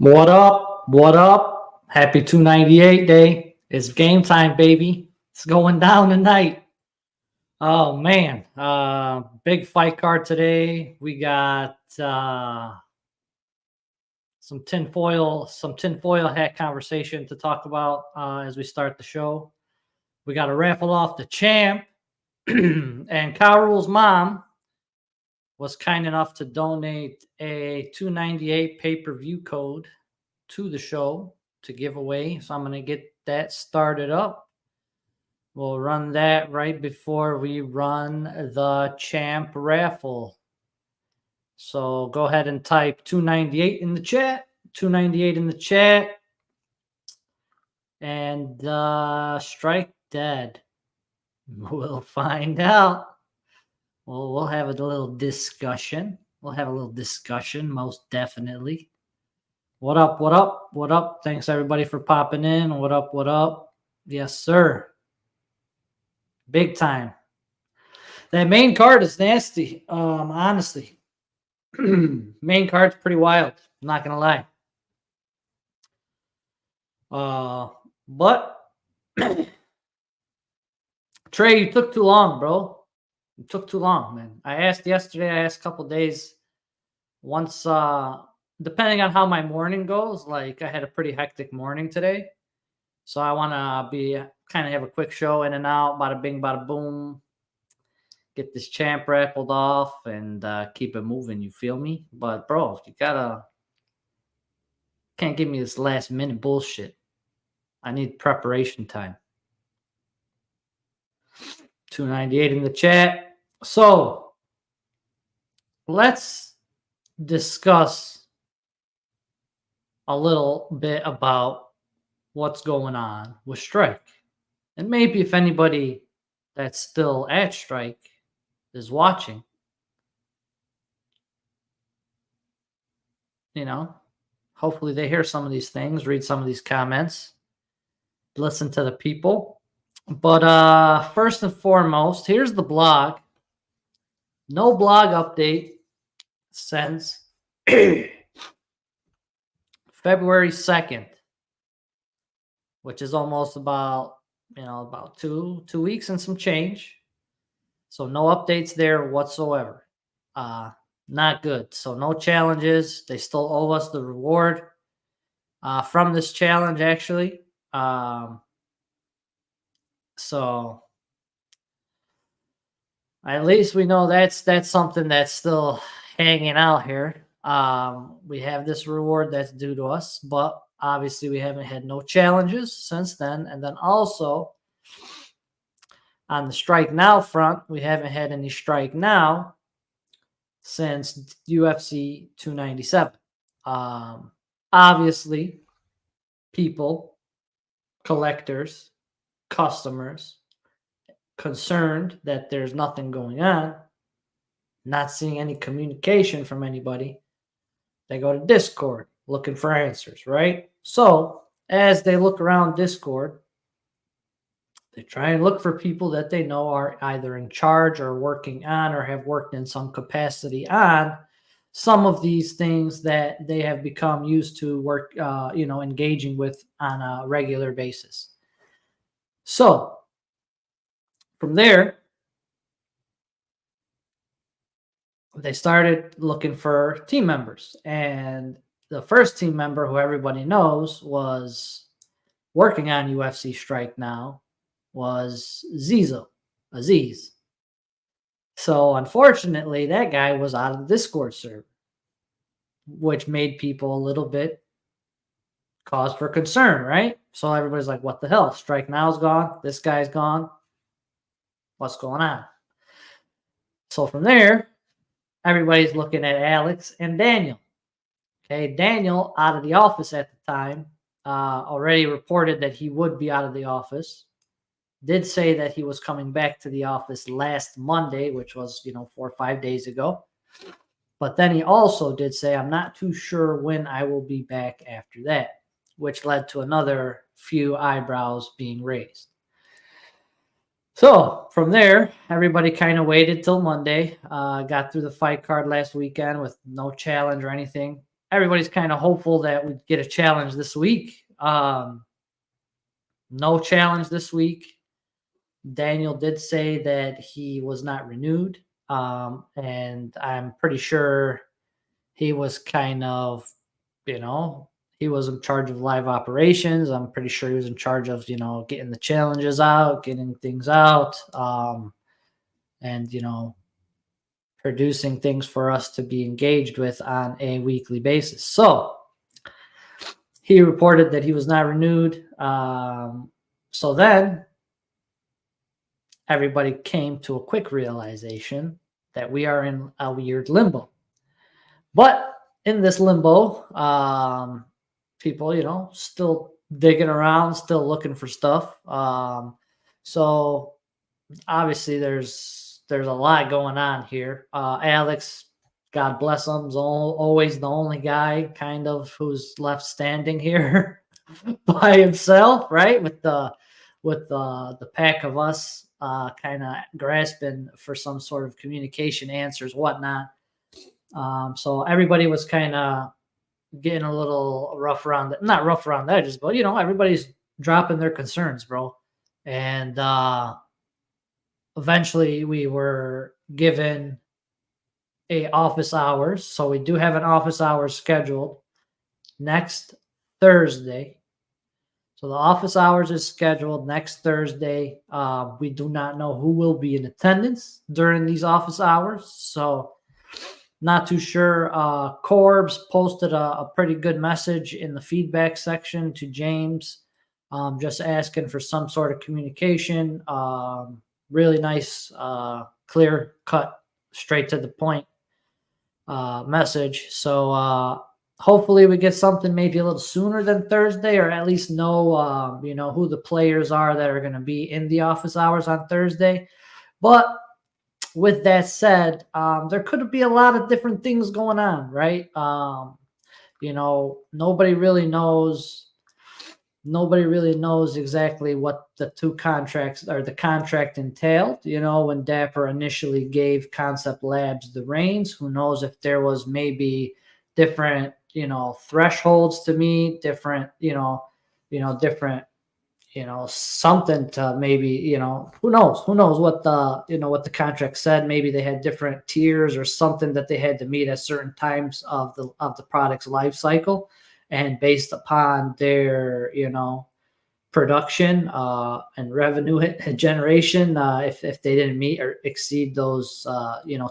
What up? What up? Happy 298 day. It's game time, baby. It's going down tonight. Oh man. Big fight card today. We got some tinfoil hat conversation to talk about as we start the show. We got a raffle off the champ. And Carol's mom was kind enough to donate a 298 pay-per-view code to the show to give away. So I'm going to get that started up. We'll run that right before we run the champ raffle. So go ahead and type 298 in the chat. 298 in the chat. And strike dead. We'll find out. Well, we'll have a little discussion. Most definitely. What up, what up, what up? Thanks, everybody, for popping in. What up, what up? Yes, sir. Big time. That main card is nasty, honestly. Main card's pretty wild. I'm not going to lie. But, Trey, you took too long, bro. You took too long, man. I asked yesterday, I asked a couple days. Once, depending on how my morning goes, like I had a pretty hectic morning today. So I want to kind of have a quick show in and out, bada bing, bada boom. Get this champ raffled off and keep it moving, you feel me? But bro, you can't give me this last minute bullshit. I need preparation time. 298 in the chat. So let's discuss a little bit about what's going on with Strike. And maybe if anybody that's still at Strike is watching, hopefully they hear some of these things, read some of these comments, listen to the people. But first and foremost, here's the blog. No blog update since February 2nd, which is almost about 2 weeks and some change. So no updates there whatsoever. Not good. So no challenges. They still owe us the reward from this challenge, actually. So at least we know that's something that's still hanging out here. We have this reward that's due to us, but obviously we haven't had no challenges since then. And then also on the Strike Now front, we haven't had any Strike Now since UFC 297. Obviously, people, collectors, customers, concerned that there's nothing going on, not seeing any communication from anybody, they go to Discord looking for answers, right? So as they look around Discord, they try and look for people that they know are either in charge or working on or have worked in some capacity on some of these things that they have become used to work, engaging with on a regular basis. So from there, they started looking for team members. And the first team member, who everybody knows was working on UFC Strike Now, was Aziz. So unfortunately, that guy was out of the Discord server, which made people a little bit cause for concern, right? So everybody's like, what the hell? Strike Now's gone. This guy's gone. What's going on? So from there, everybody's looking at Alex and Daniel. Okay, Daniel, out of the office at the time, already reported that he would be out of the office. Did say that he was coming back to the office last Monday, which was, 4 or 5 days ago. But then he also did say, I'm not too sure when I will be back after that, which led to another few eyebrows being raised. So from there, everybody kind of waited till Monday, got through the fight card last weekend with no challenge or anything. everybody's kind of hopeful that we'd get a challenge this week. No challenge this week. Daniel did say that he was not renewed. And I'm pretty sure he was kind of, he was in charge of live operations. I'm pretty sure he was in charge of, getting the challenges out, getting things out, and, producing things for us to be engaged with on a weekly basis. So he reported that he was not renewed. So then everybody came to a quick realization that we are in a weird limbo. But in this limbo, people, still digging around, still looking for stuff. So obviously there's a lot going on here. Alex, God bless him, is always the only guy kind of who's left standing here by himself, right? With the pack of us kind of grasping for some sort of communication answers, whatnot. So everybody was kind of getting a little not rough around the edges, but everybody's dropping their concerns, bro. And eventually we were given a office hours. So we do have an office hours scheduled next Thursday. So the office hours is scheduled next Thursday. We do not know who will be in attendance during these office hours. So not too sure. Corbs posted a pretty good message in the feedback section to James, just asking for some sort of communication. Really nice, clear cut, straight to the point message. So hopefully we get something maybe a little sooner than Thursday, or at least know, who the players are that are going to be in the office hours on Thursday. But with that said, there could be a lot of different things going on, right? Nobody really knows exactly what the two contracts or the contract entailed. When Dapper initially gave Concept Labs the reins, who knows if there was maybe different, thresholds to meet, different, different, something to maybe, who knows what the contract said. Maybe they had different tiers or something that they had to meet at certain times of the product's life cycle. And based upon their, production and revenue generation, if they didn't meet or exceed those,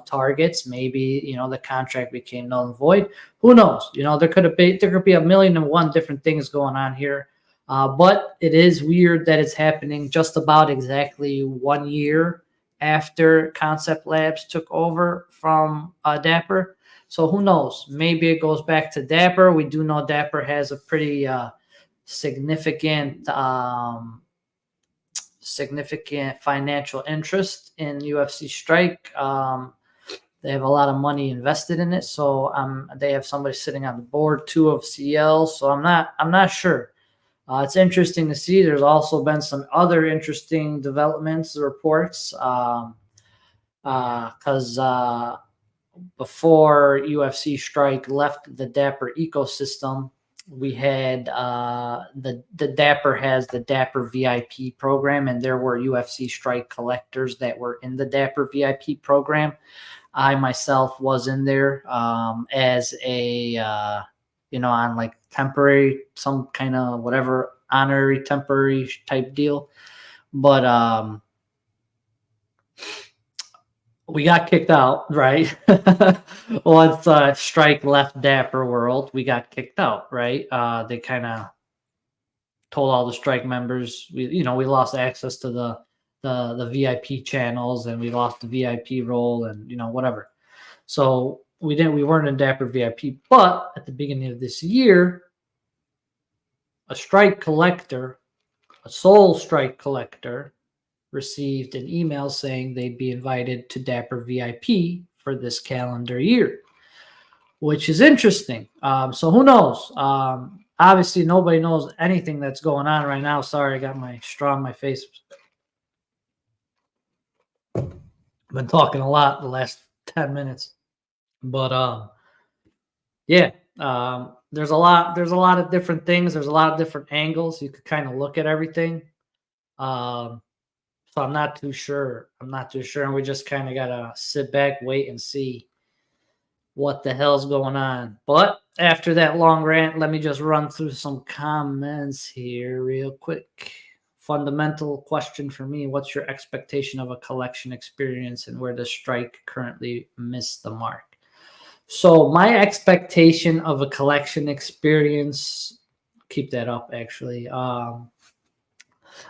targets, maybe, the contract became null and void. Who knows? There could be a million and one different things going on here. But it is weird that it's happening just about exactly 1 year after Concept Labs took over from Dapper. So who knows? Maybe it goes back to Dapper. We do know Dapper has a pretty significant financial interest in UFC Strike. They have a lot of money invested in it. So they have somebody sitting on the board too of CL. So I'm not sure. It's interesting to see. There's also been some other interesting developments, reports, because before UFC Strike left the Dapper ecosystem, we had the Dapper has the Dapper VIP program, and there were UFC Strike collectors that were in the Dapper VIP program. I myself was in there as a on like temporary, some kind of whatever honorary temporary type deal. But we got kicked out, right? Once Strike left Dapper World, we got kicked out, right? They kind of told all the Strike members, we lost access to the VIP channels, and we lost the VIP role, and whatever. So we weren't in Dapper VIP. But at the beginning of this year, a Strike collector, a Soul Strike collector, received an email saying they'd be invited to Dapper VIP for this calendar year, which is interesting. So who knows? Obviously, nobody knows anything that's going on right now. Sorry, I got my straw in my face. I've been talking a lot the last 10 minutes. But yeah, There's a lot of different things. There's a lot of different angles. You could kind of look at everything. Um, so I'm not too sure. And we just kind of gotta sit back, wait, and see what the hell's going on. But after that long rant, let me just run through some comments here real quick. Fundamental question for me: what's your expectation of a collection experience, and where does Strike currently miss the mark? So my expectation of a collection experience, keep that up actually.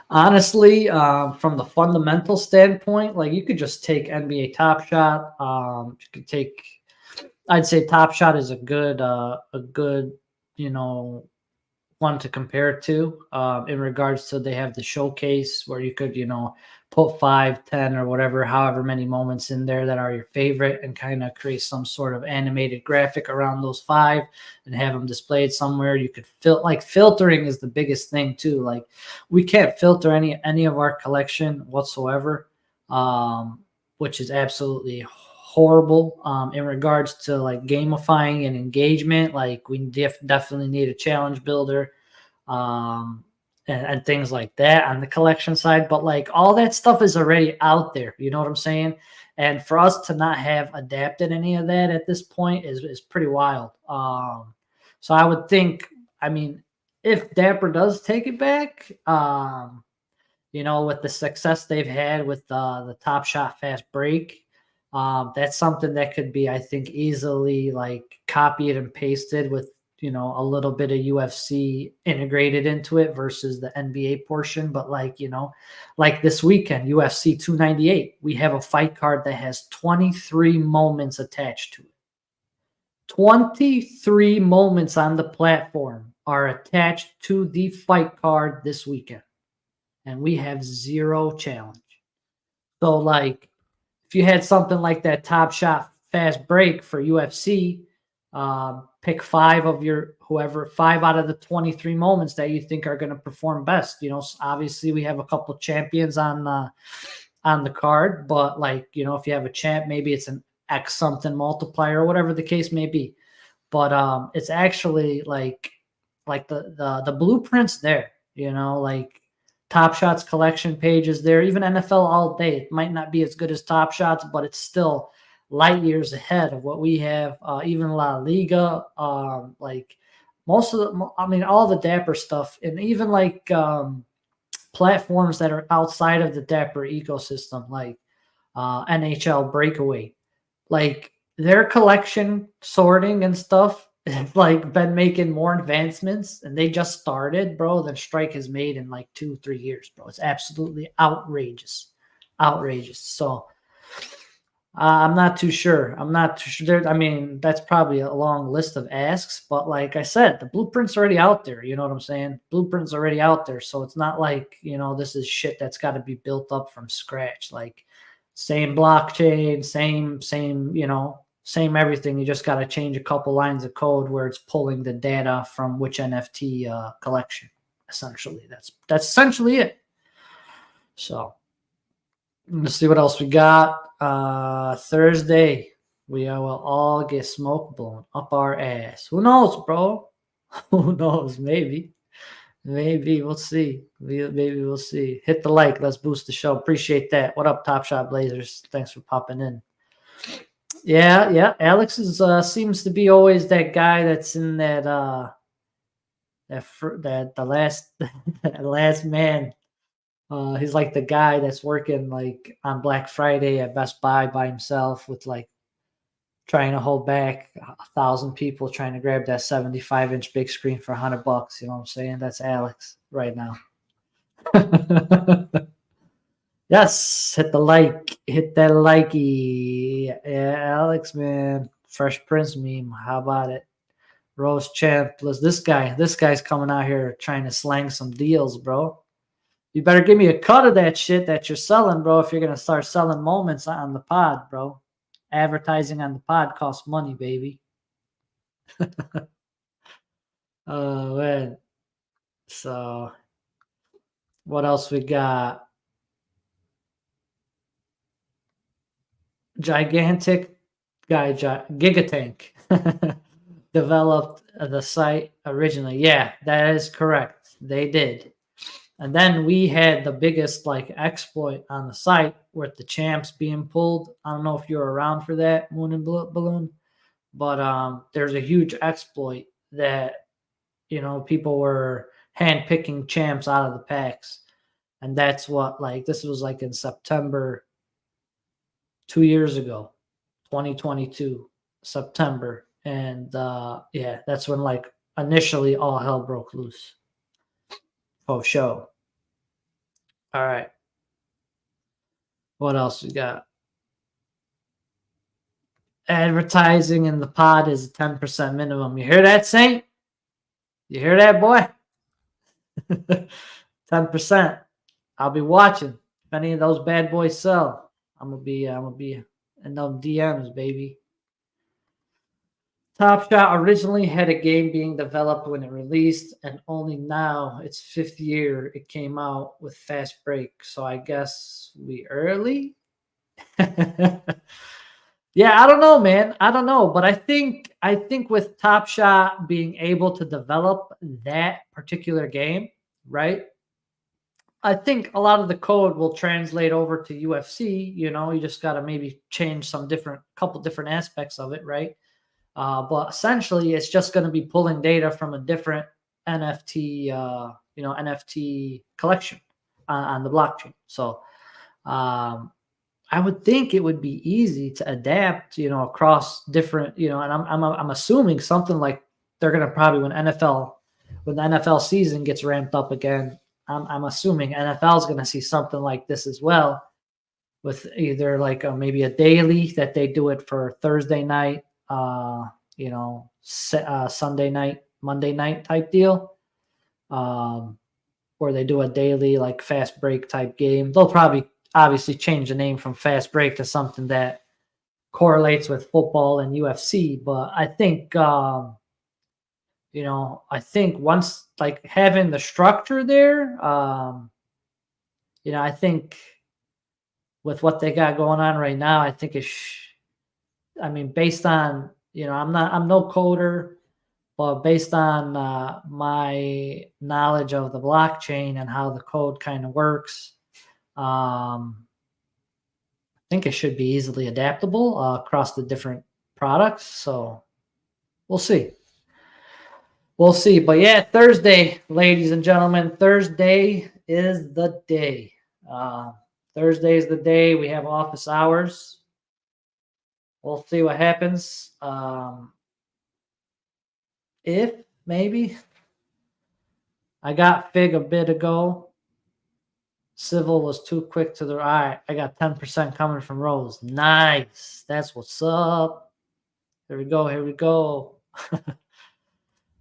Honestly, from the fundamental standpoint, like you could just take NBA Top Shot. You could take, I'd say Top Shot is a good, you know, one to compare it to, in regards to they have the showcase where you could, put 5, 10, or whatever, however many moments in there that are your favorite, and kind of create some sort of animated graphic around those 5 and have them displayed somewhere. You could filtering is the biggest thing too. Like we can't filter any of our collection whatsoever, which is absolutely horrible, in regards to like gamifying and engagement. Like we definitely need a challenge builder, and things like that on the collection side. But like all that stuff is already out there. You know what I'm saying? And for us to not have adapted any of that at this point is pretty wild. So I would think, I mean, if Dapper does take it back, with the success they've had with the Top Shot fast break, that's something that could be, I think, easily like copied and pasted with, a little bit of UFC integrated into it versus the NBA portion. But like this weekend, UFC 298, we have a fight card that has 23 moments attached to it. 23 moments on the platform are attached to the fight card this weekend, and we have 0 challenge. So like if you had something like that Top Shot fast break for UFC, pick 5 of your 5 out of the 23 moments that you think are going to perform best. Obviously we have a couple champions on the card, but if you have a champ, maybe it's an X something multiplier or whatever the case may be. But it's actually like the blueprint's there, like Top Shots collection page is there. Even NFL All Day, it might not be as good as Top Shots, but it's still light years ahead of what we have. Even La Liga, like most of all the Dapper stuff, and even like platforms that are outside of the Dapper ecosystem, like NHL Breakaway, like their collection sorting and stuff has like been making more advancements, and they just started, bro, than Strike has made in like 2-3 years, bro. It's absolutely outrageous. So I'm not too sure. I mean, that's probably a long list of asks, but like I said, the blueprint's already out there. You know what I'm saying? Blueprint's already out there. So it's not like, this is shit that's got to be built up from scratch. Like same blockchain, same, same everything. You just got to change a couple lines of code where it's pulling the data from which NFT collection. Essentially, that's essentially it. So let's see what else we got. Thursday, we will all get smoke blown up our ass. Who knows, bro? Who knows? Maybe we'll see. Maybe we'll see. Hit the like. Let's boost the show. Appreciate that. What up, Top Shot Blazers? Thanks for popping in. Yeah. Alex seems to be always that guy that's in that the last last man. He's like the guy that's working like on Black Friday at Best Buy by himself with like trying to hold back 1,000 people trying to grab that 75-inch big screen for $100. You know what I'm saying? That's Alex right now. Yes, hit that likey. Yeah, Alex, man. Fresh Prince meme. How about it? Rose Champ plus this guy's coming out here trying to slang some deals, bro. You better give me a cut of that shit that you're selling, bro, if you're going to start selling moments on the pod, bro. Advertising on the pod costs money, baby. Oh, man. So, what else we got? Gigantic guy, Gigatank. developed the site originally. Yeah, that is correct. They did. And then we had the biggest like exploit on the site with the champs being pulled. I don't know if you were around for that, Moon and Balloon, but there's a huge exploit that people were hand picking champs out of the packs, and that's what this was like in September 2 years ago, 2022 September, and yeah, that's when initially all hell broke loose. Oh, show. All right. What else we got? Advertising in the pod is a 10% minimum. You hear that, Saint? You hear that, boy? 10%. I'll be watching. If any of those bad boys sell, I'm gonna be in those DMs, baby. Top Shot originally had a game being developed when it released, and only now, its 5th year, it came out with Fast Break. So I guess we early? Yeah, I don't know, man. I don't know, but I think with Top Shot being able to develop that particular game, right? I think a lot of the code will translate over to UFC. You just got to maybe change couple different aspects of it, right? But essentially, it's just going to be pulling data from a different NFT, NFT collection on the blockchain. So I would think it would be easy to adapt, across different, and I'm assuming something like they're going to probably when the NFL season gets ramped up again, I'm assuming NFL is going to see something like this as well, with either maybe a daily that they do it for Thursday night, Sunday night, Monday night type deal, or they do a daily fast break type game. They'll probably obviously change the name from Fast Break to something that correlates with football and UFC. But I think, once having the structure there, I think with what they got going on right now, I think based on, I'm no coder, but based on my knowledge of the blockchain and how the code kind of works, I think it should be easily adaptable across the different products. So we'll see. We'll see. But yeah, Thursday, ladies and gentlemen, Thursday is the day. Thursday is the day. We have office hours. We'll see what happens. If maybe I got Fig a bit ago. Civil was too quick to the right. I got 10% coming from Rose. Nice. That's what's up. Here we go. Here we go.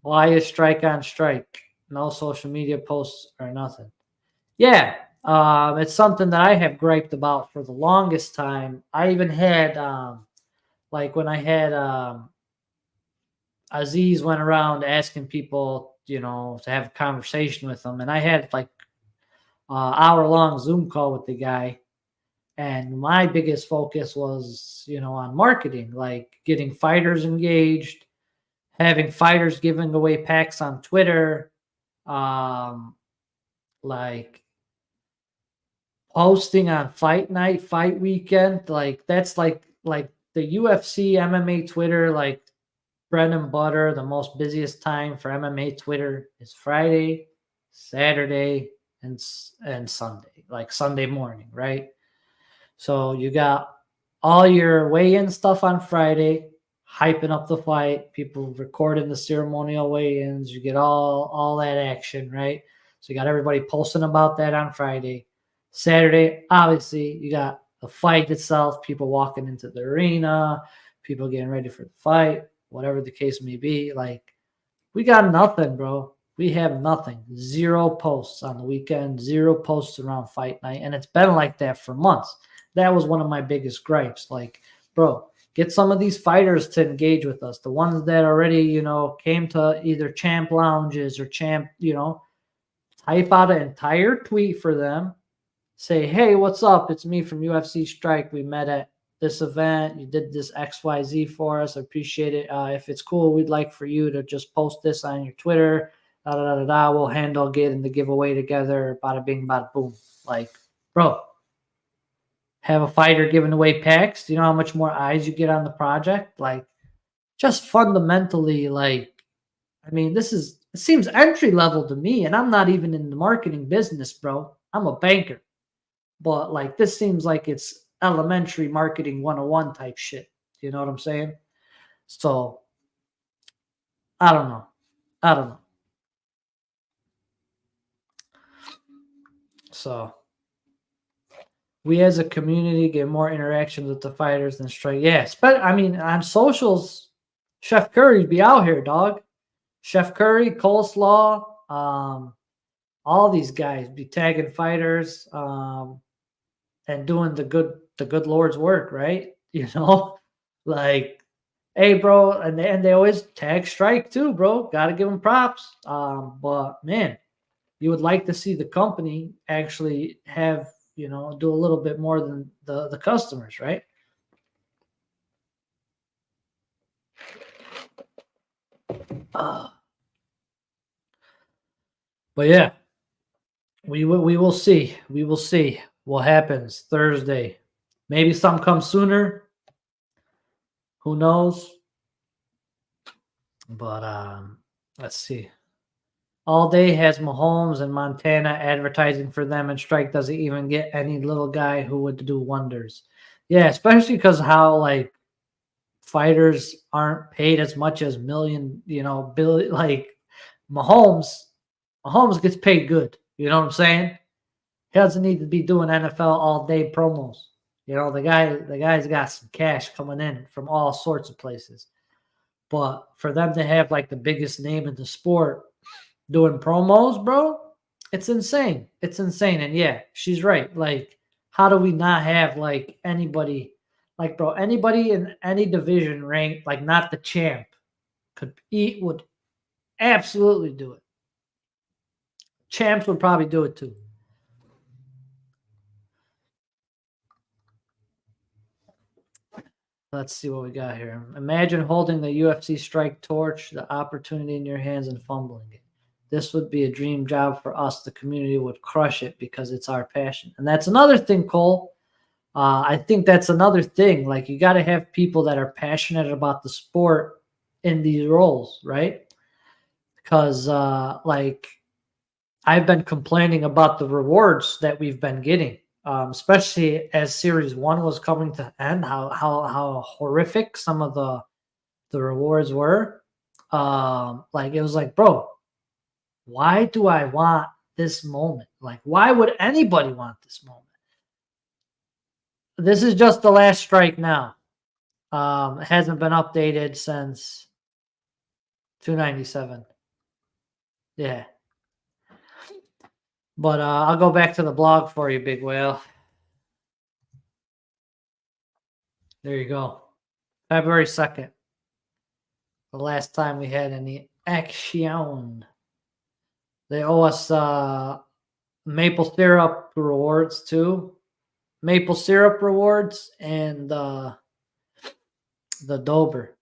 Why is strike on strike? No social media posts or nothing. Yeah. It's something that I have griped about for the longest time. I even had when I had Aziz went around asking people, to have a conversation with them, and I had hour-long Zoom call with the guy, and my biggest focus was, on marketing, getting fighters engaged, having fighters giving away packs on Twitter, posting on fight night, fight weekend, that's the UFC MMA Twitter, bread and butter. The most busiest time for MMA Twitter is Friday, Saturday, and Sunday, Sunday morning, right? So you got all your weigh-in stuff on Friday, hyping up the fight, people recording the ceremonial weigh-ins. You get all that action, right? So you got everybody posting about that on Friday. Saturday, obviously, you got the fight itself, people walking into the arena, people getting ready for the fight, whatever the case may be. We got nothing, bro. We have nothing. 0 posts on the weekend, 0 posts around fight night. And it's been like that for months. That was one of my biggest gripes. Bro, get some of these fighters to engage with us. The ones that already, came to either champ lounges or champ, type out an entire tweet for them. Say, hey, what's up? It's me from UFC Strike. We met at this event. You did this XYZ for us. I appreciate it. If it's cool, we'd like for you to just post this on your Twitter. Da da da da da. We'll handle getting the giveaway together. Bada bing, bada boom. Like, bro, have a fighter giving away packs. Do you know how much more eyes you get on the project? Like, just fundamentally, like, I mean, it seems entry level to me, and I'm not even in the marketing business, bro. I'm a banker. But like, this seems like it's elementary marketing 101 type shit. You know what I'm saying? So I don't know. I don't know. So we as a community get more interactions with the fighters than strike. Yes, but I mean, on socials, Chef Curry be out here, dog. Chef Curry, Coleslaw, all these guys be tagging fighters and doing the good Lord's work, right? You know, like, hey, bro, and they always tag Strike too, bro. Got to give them props. But man, you would like to see the company actually have, you know, do a little bit more than the customers, right? But yeah, we will see. We will see what happens Thursday. Maybe some comes sooner. Who knows? But let's see. All day has Mahomes and Montana advertising for them, and Strike doesn't even get any little guy who would do wonders. Yeah, especially because how like fighters aren't paid as much as million, you know, billion. Like Mahomes, Mahomes gets paid good. You know what I'm saying? He doesn't need to be doing NFL all day promos. You know, the guy's got some cash coming in from all sorts of places. But for them to have like the biggest name in the sport doing promos, bro, it's insane. It's insane. And yeah, she's right. Like, how do we not have like anybody, like, bro, anybody in any division ranked, like not the champ, would absolutely do it. Champs would probably do it too. Let's see what we got here. Imagine holding the UFC strike torch, the opportunity in your hands, and fumbling it. This would be a dream job for us. The community would crush it because it's our passion. And that's another thing, Cole. I think that's another thing. Like, you got to have people that are passionate about the sport in these roles, right? Because, like, I've been complaining about the rewards that we've been getting, especially as Series 1 was coming to end, how horrific some of the rewards were. Like, it was like, bro, why do I want this moment? Like, why would anybody want this moment? This is just the last strike now. It hasn't been updated since 297. Yeah. But I'll go back to the blog for you, Big Whale. There you go. February 2nd. The last time we had any action. They owe us maple syrup rewards too. Maple syrup rewards and the Dober.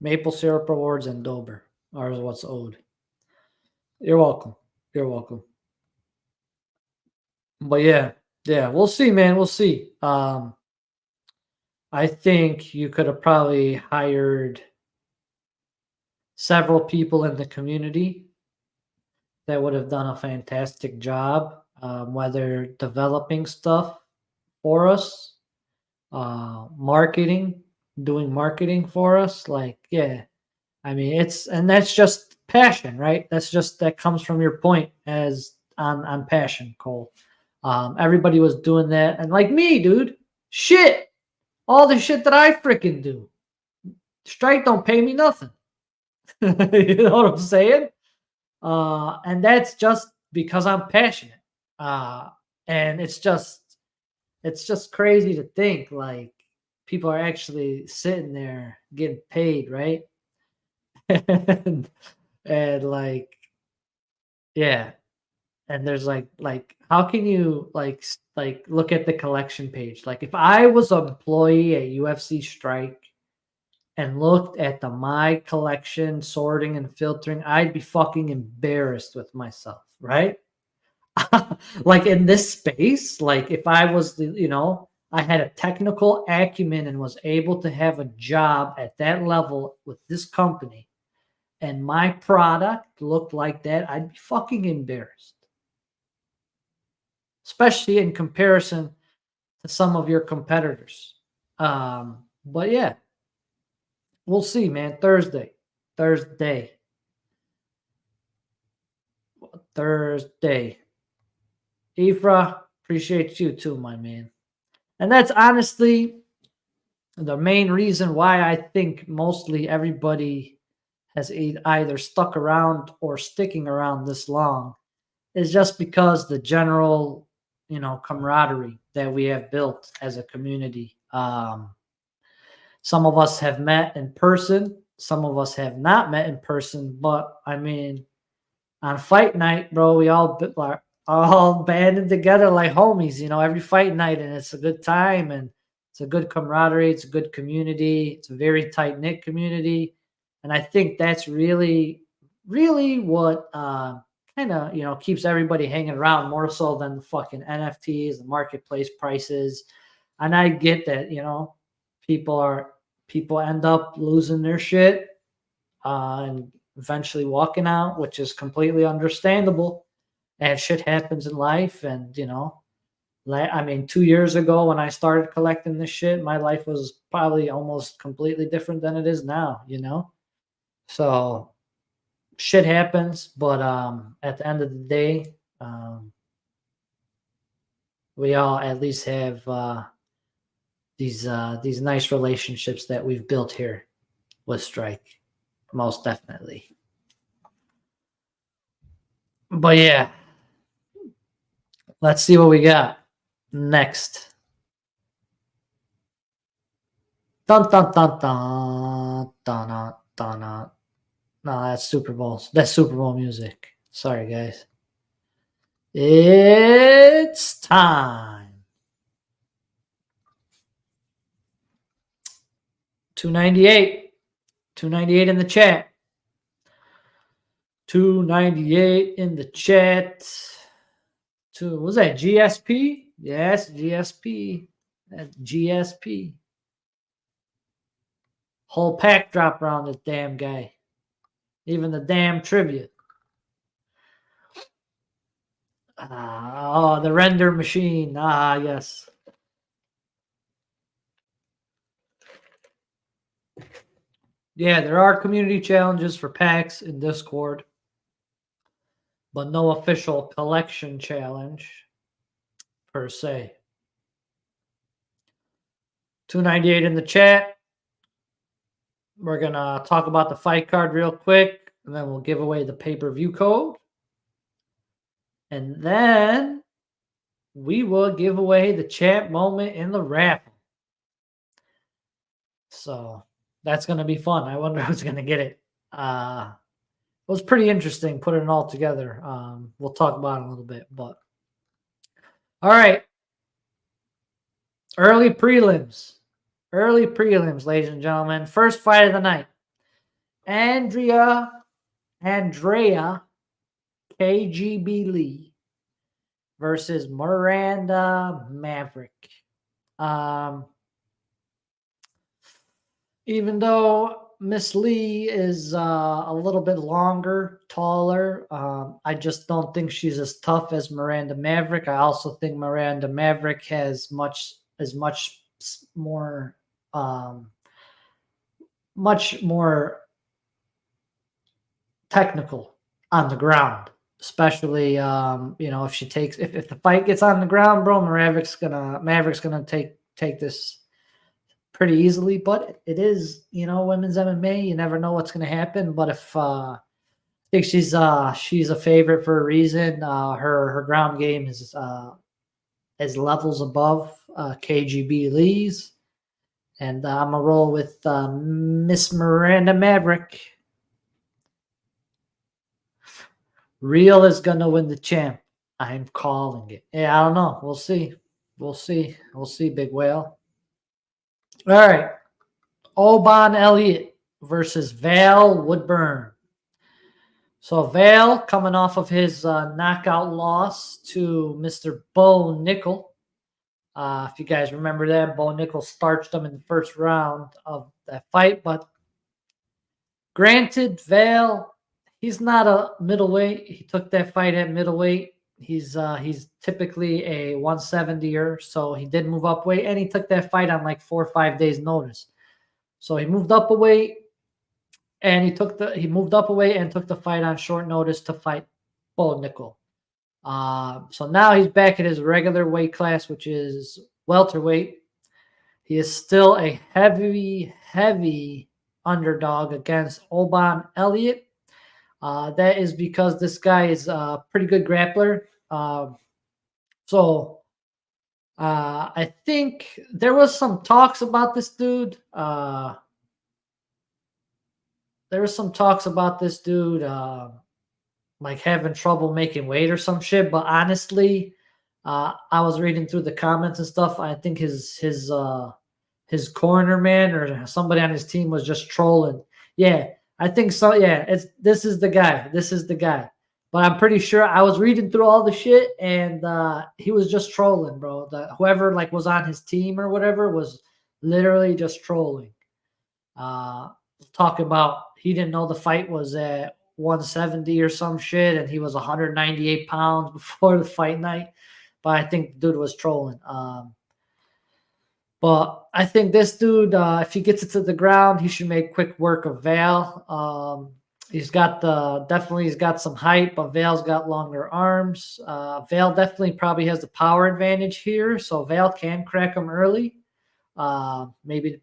Maple syrup rewards and Dober are what's owed. You're welcome. You're welcome. But yeah, we'll see, man. We'll see. I think you could have probably hired several people in the community that would have done a fantastic job, whether developing stuff for us, doing marketing for us. Like, yeah, I mean, and that's just passion, right? That comes from your point as on passion, Cole. Everybody was doing that, and like me, dude, shit, all the shit that I freaking do. Strike don't pay me nothing. You know what I'm saying? And that's just because I'm passionate. And it's just crazy to think like people are actually sitting there getting paid, right? and like, yeah, And there's like how can you like look at the collection page? Like if I was an employee at UFC Strike and looked at the my collection sorting and filtering, I'd be fucking embarrassed with myself, right? Like in this space, like if I was I had a technical acumen and was able to have a job at that level with this company and my product looked like that, I'd be fucking embarrassed. Especially in comparison to some of your competitors. But yeah, we'll see, man. Thursday. Ifra, appreciate you too, my man. And that's honestly the main reason why I think mostly everybody has either stuck around or sticking around this long is just because the general, camaraderie that we have built as a community. Some of us have met in person, some of us have not met in person, but I mean, on fight night, bro, we all banded together like homies, every fight night, and it's a good time and it's a good camaraderie, it's a good community, it's a very tight knit community, and I think that's really, really what kind of keeps everybody hanging around more so than the fucking NFTs, the marketplace prices, and I get that people end up losing their shit and eventually walking out, which is completely understandable. And shit happens in life. And, I mean, 2 years ago when I started collecting this shit, my life was probably almost completely different than it is now, So shit happens. But at the end of the day, we all at least have these nice relationships that we've built here with Strike. Most definitely. But yeah, let's see what we got next. Dun dun dun dun dun dun dun. Dun. No, that's Super Bowl. That's Super Bowl music. Sorry, guys. It's time. 298. 298 in the chat. 298 in the chat. What was that? GSP? Yes, GSP. That's GSP. Whole pack drop around this damn guy. Even the damn trivia. The render machine. Yes. Yeah, there are community challenges for packs in Discord, but no official collection challenge per se. 298 in the chat. We're going to talk about the fight card real quick, and then we'll give away the pay-per-view code. And then we will give away the champ moment in the raffle. So that's going to be fun. I wonder who's going to get it. It was pretty interesting putting it all together. We'll talk about it a little bit. But all right. Early prelims, ladies and gentlemen. First fight of the night. Andrea KGB Lee versus Miranda Maverick. Even though Miss Lee is a little bit longer, taller, I just don't think she's as tough as Miranda Maverick. I also think Miranda Maverick has much more technical on the ground, especially if the fight gets on the ground, bro, Maverick's gonna take this pretty easily. But it is women's MMA. You never know what's gonna happen. But if I think she's a favorite for a reason. Her ground game is levels above KGB Lee's, and I'm gonna roll with Miss Miranda Maverick. Real is gonna win the champ. I'm calling it. Yeah, I don't know. We'll see. We'll see. We'll see, Big Whale. All right. Oban Elliott versus Val Woodburn. So Val coming off of his knockout loss to Mr. Bo Nickel. If you guys remember that, Bo Nickel starched him in the first round of that fight. But granted, Val, he's not a middleweight. He took that fight at middleweight. He's typically a 170er, so he did move up weight, and he took that fight on like 4 or 5 days notice. So he moved up a weight, and he moved up a weight and took the fight on short notice to fight Bo Nickel. So now he's back at his regular weight class, which is welterweight. He is still a heavy underdog against Oban Elliott. That is because this guy is a pretty good grappler. So I think there was some talks about this dude. Like having trouble making weight or some shit. But honestly, I was reading through the comments and stuff. I think his corner man or somebody on his team was just trolling. Yeah, I think so. Yeah, this is the guy. This is the guy. But I'm pretty sure I was reading through all the shit and he was just trolling, bro. Whoever like was on his team or whatever was literally just trolling. Talking about he didn't know the fight was at 170 or some shit, and he was 198 pounds before the fight night. But I think the dude was trolling. But I think this dude, if he gets it to the ground, he should make quick work of Val. He's got some height, but Val's got longer arms. Val definitely probably has the power advantage here, so Val can crack him early. Maybe,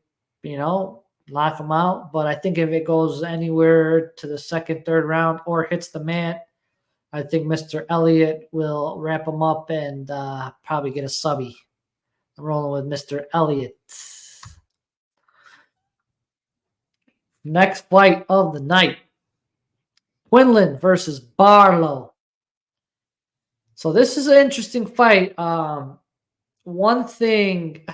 knock him out. But I think if it goes anywhere to the second, third round or hits the mat, I think Mr. Elliott will wrap him up and probably get a subby. I'm rolling with Mr. Elliott. Next fight of the night. Quinlan versus Barlow. So this is an interesting fight. One thing,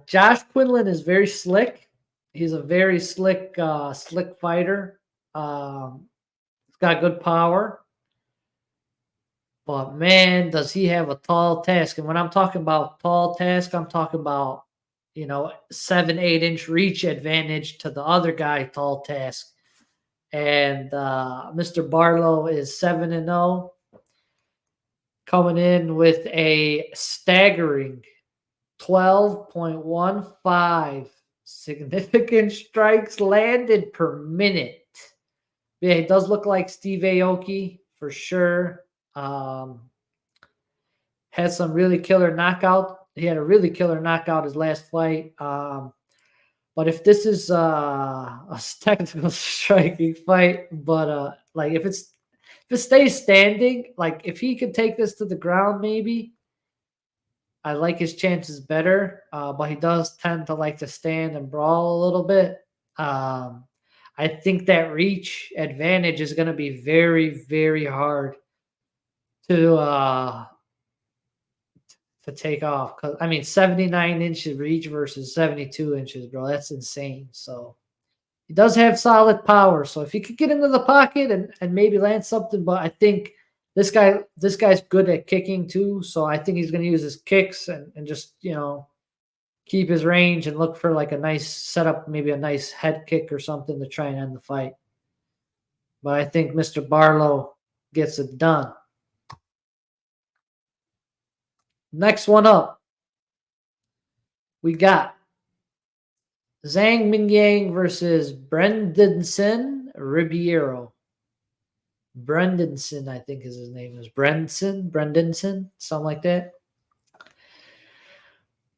Josh Quinlan is very slick. He's a very slick fighter. He's got good power. But man, does he have a tall task. And when I'm talking about tall task, I'm talking about, 7-8 inch reach advantage to the other guy, tall task. And Mr. Barlow is 7-0, coming in with a staggering 12.15 significant strikes landed per minute. Yeah, he does look like Steve Aoki for sure. Had some really killer knockout. He had a really killer knockout his last fight. But if this is a technical striking fight, but if it stays standing, like if he could take this to the ground, maybe I like his chances better. But he does tend to like to stand and brawl a little bit. I think that reach advantage is going to be very, very hard to take off. 'Cause 79 inches reach versus 72 inches, bro. That's insane. So he does have solid power. So if he could get into the pocket and maybe land something, but I think this guy's good at kicking too. So I think he's going to use his kicks and just, keep his range and look for like a nice setup, maybe a nice head kick or something to try and end the fight. But I think Mr. Barlow gets it done. Next one up, we got Zhang Mingyang versus Brendanson Ribeiro. Brendanson, I think is his name. Is Brendanson, something like that.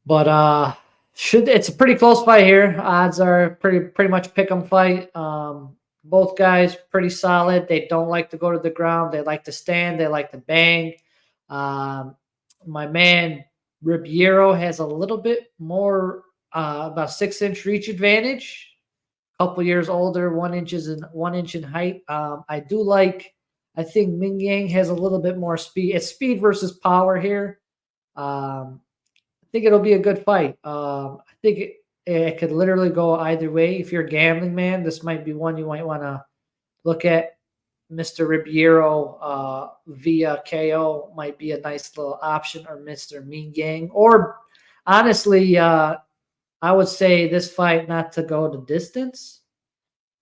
But it's a pretty close fight here. Odds are pretty much pick 'em fight. Both guys pretty solid. They don't like to go to the ground. They like to stand. They like to bang. My man Ribeiro has a little bit more, about 6-inch reach advantage. A couple years older, 1 inch in height. I do like I think Ming Yang has a little bit more speed. It's speed versus power here. I think it'll be a good fight. I think it could literally go either way. If you're a gambling man, this might be one you might want to look at. Mr. Ribeiro via KO might be a nice little option, or Mr. Ming Yang. Or honestly, I would say this fight not to go the distance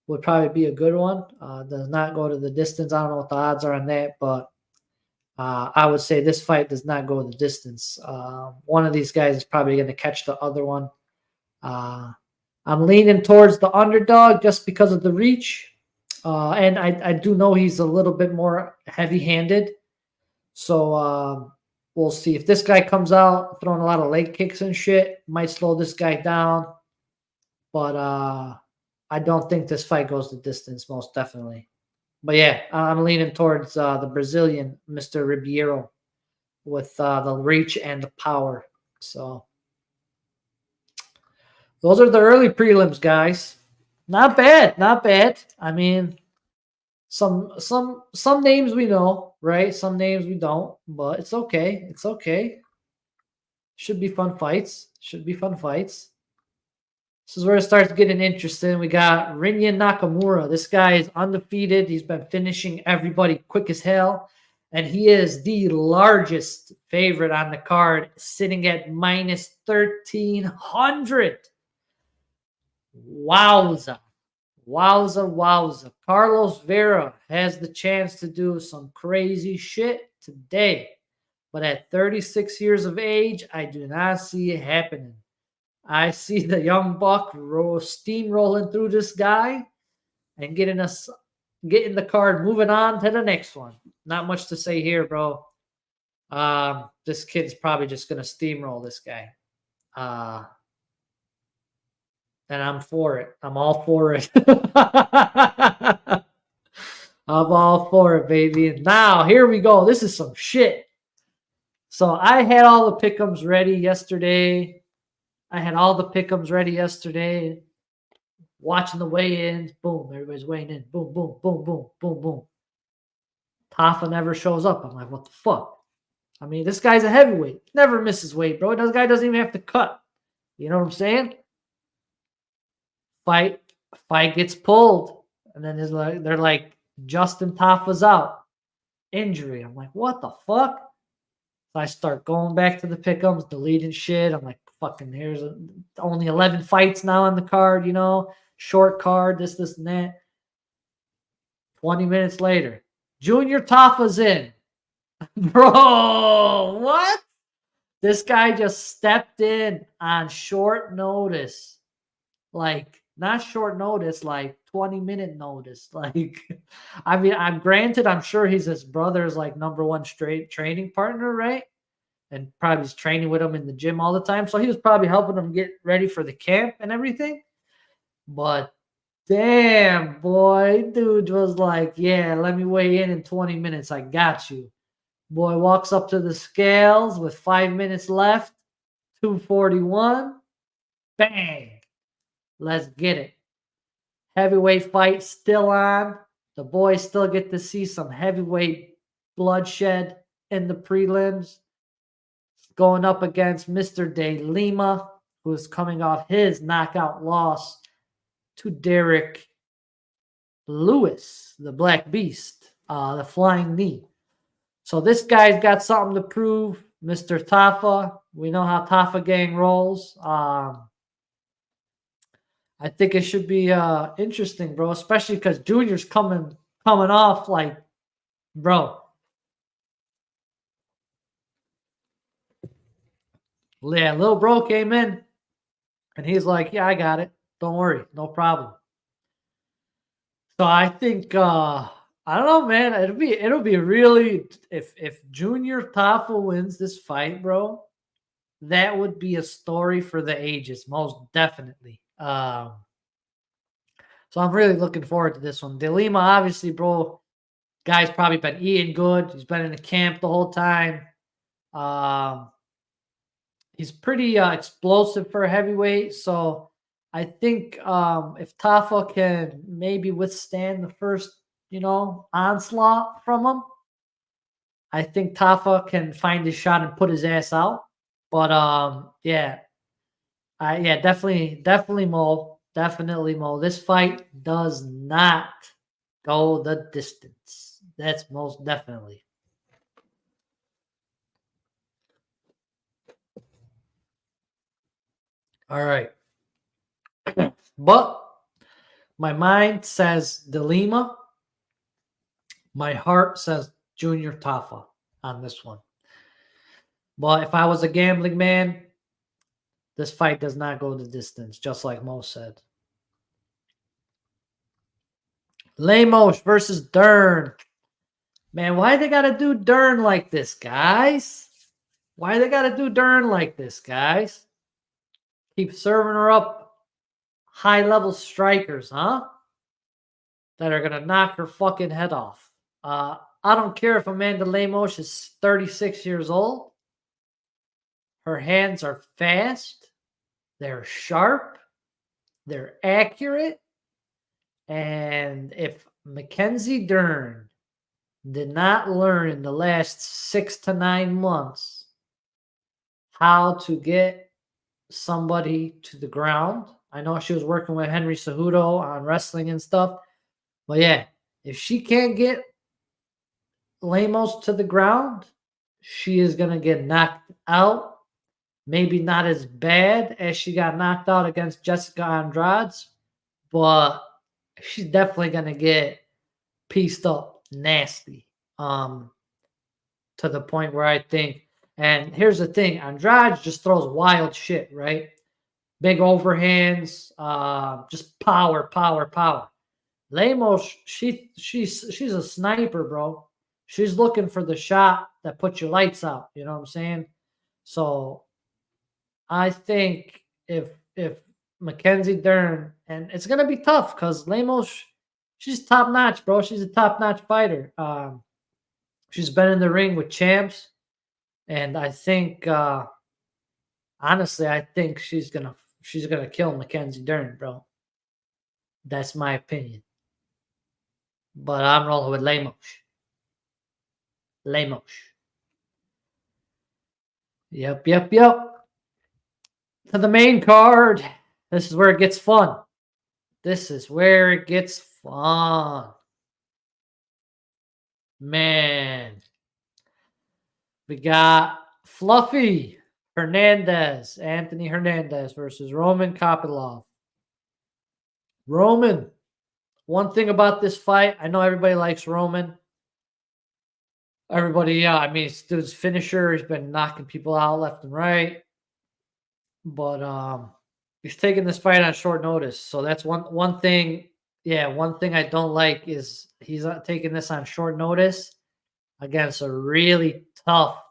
would probably be a good one. Does not go to the distance. I don't know what the odds are on that, but I would say this fight does not go the distance. One of these guys is probably going to catch the other one. I'm leaning towards the underdog just because of the reach. And I do know he's a little bit more heavy-handed. So we'll see. If this guy comes out throwing a lot of leg kicks and shit, might slow this guy down. But I don't think this fight goes the distance, most definitely. But yeah, I'm leaning towards the Brazilian, Mr. Ribeiro, with the reach and the power. So those are the early prelims, guys. Not bad, not bad. I mean, some names we know, right? Some names we don't, but it's okay. It's okay. Should be fun fights. Should be fun fights. This is where it starts getting interesting. We got Rinya Nakamura. This guy is undefeated. He's been finishing everybody quick as hell. And he is the largest favorite on the card, sitting at minus 1,300. Wowza. Wowza, wowza. Carlos Vera has the chance to do some crazy shit today. But at 36 years of age, I do not see it happening. I see the young buck steamrolling through this guy and getting the card, moving on to the next one. Not much to say here, bro. This kid's probably just going to steamroll this guy. And I'm for it. I'm all for it. I'm all for it, baby. Now, here we go. This is some shit. So I had all the pick'ems ready yesterday. Watching the weigh-ins. Boom. Everybody's weighing in. Boom, boom, boom, boom, boom, boom. Tafa never shows up. I'm like, what the fuck? I mean, this guy's a heavyweight. Never misses weight, bro. This guy doesn't even have to cut. You know what I'm saying? Fight gets pulled. And then they're like, Justin Tafa's out. Injury. I'm like, what the fuck? So I start going back to the pick'ems, deleting shit. I'm like, fucking, here's only 11 fights now on the card, you know, short card, this, and that. 20 minutes later, Junior Tafa's in. Bro, what? This guy just stepped in on short notice. Like, not short notice, like 20-minute notice. Like, I mean, I'm sure he's his brother's like #1 straight training partner, right? And probably he's training with him in the gym all the time. So he was probably helping him get ready for the camp and everything. But damn, boy, dude was like, yeah, let me weigh in 20 minutes. I got you. Boy walks up to the scales with 5 minutes left, 241. Bang. Let's get it. Heavyweight fight still on. The boys still get to see some heavyweight bloodshed in the prelims. Going up against Mr. De Lima, who is coming off his knockout loss to Derek Lewis, the Black Beast, the Flying Knee. So this guy's got something to prove. Mr. Tafa, we know how Tafa gang rolls. I think it should be interesting, bro, especially because Junior's coming off like, bro. Yeah, little bro came in and he's like, yeah, I got it. Don't worry. No problem. So I think I don't know, man. It'll be really, if Junior Tafa wins this fight, bro, that would be a story for the ages, most definitely. So I'm really looking forward to this one. De Lima, obviously, bro, guy's probably been eating good. He's been in the camp the whole time. He's pretty explosive for a heavyweight. So I think if Tafa can maybe withstand the first, onslaught from him. I think Tafa can find his shot and put his ass out. But yeah. Definitely Mo. Definitely Mo. This fight does not go the distance. That's most definitely. All right. But my mind says De Lima. My heart says Junior Tafa on this one. But if I was a gambling man, this fight does not go the distance, just like Mo said. Lemos versus Dern. Man, why they gotta do Dern like this, guys? Why they gotta do Dern like this, guys? Keep serving her up high-level strikers, huh? That are gonna knock her fucking head off. I don't care if Amanda Lemos is 36 years old. Her hands are fast. They're sharp. They're accurate. And if Mackenzie Dern did not learn in the last 6 to 9 months how to get somebody to the ground. I know she was working with Henry Cejudo on wrestling and stuff. But yeah, if she can't get Lemos to the ground, she is going to get knocked out. Maybe not as bad as she got knocked out against Jessica Andrade, but she's definitely going to get pieced up nasty. To the point where I think, and here's the thing, Andrade just throws wild shit, right? Big overhands, just power. Lemos, she's a sniper, bro. She's looking for the shot that puts your lights out. You know what I'm saying? So I think if Mackenzie Dern, and it's gonna be tough because Lemos, she's top notch, bro. She's a top notch fighter. She's been in the ring with champs, and I think honestly, I think she's gonna kill Mackenzie Dern, bro. That's my opinion. But I'm rolling with Lemos. Yep. To the main card. This is where it gets fun. Man. We got Fluffy Anthony Hernandez versus Roman Kopylov. Roman. One thing about this fight, I know everybody likes Roman. Everybody, yeah, I mean, this dude's finisher. He's been knocking people out left and right. But he's taking this fight on short notice. So that's one thing. Yeah, one thing I don't like is he's taking this on short notice against a really tough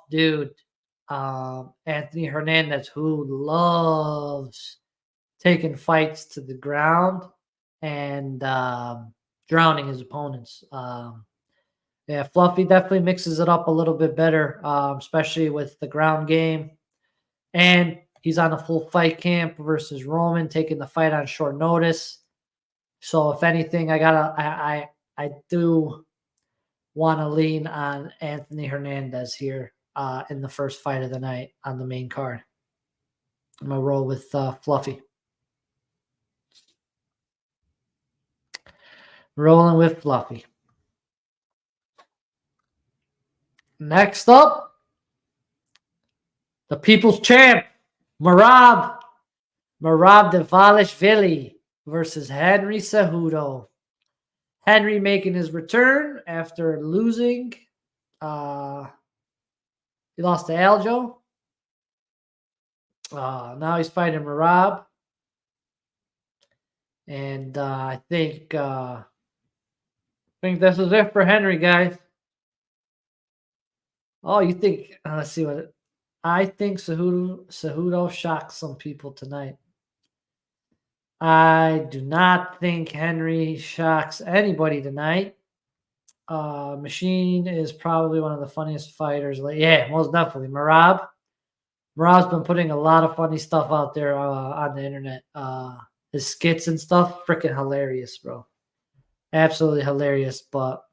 dude, Anthony Hernandez, who loves taking fights to the ground and drowning his opponents. Yeah, Fluffy definitely mixes it up a little bit better, especially with the ground game. And he's on a full fight camp versus Roman, taking the fight on short notice. So if anything, I do want to lean on Anthony Hernandez here in the first fight of the night on the main card. I'm going to roll with Fluffy. Rolling with Fluffy. Next up, the people's champ, Merab Dvalishvili versus Henry Cejudo. Henry making his return after losing. He lost to Aljo. Now he's fighting Merab. And I think this is it for Henry, guys. Oh, you think? Let's see what. I think Cejudo shocks some people tonight. I do not think Henry shocks anybody tonight. Machine is probably one of the funniest fighters. Yeah, most definitely. Merab's been putting a lot of funny stuff out there on the internet. His skits and stuff, freaking hilarious, bro. Absolutely hilarious. But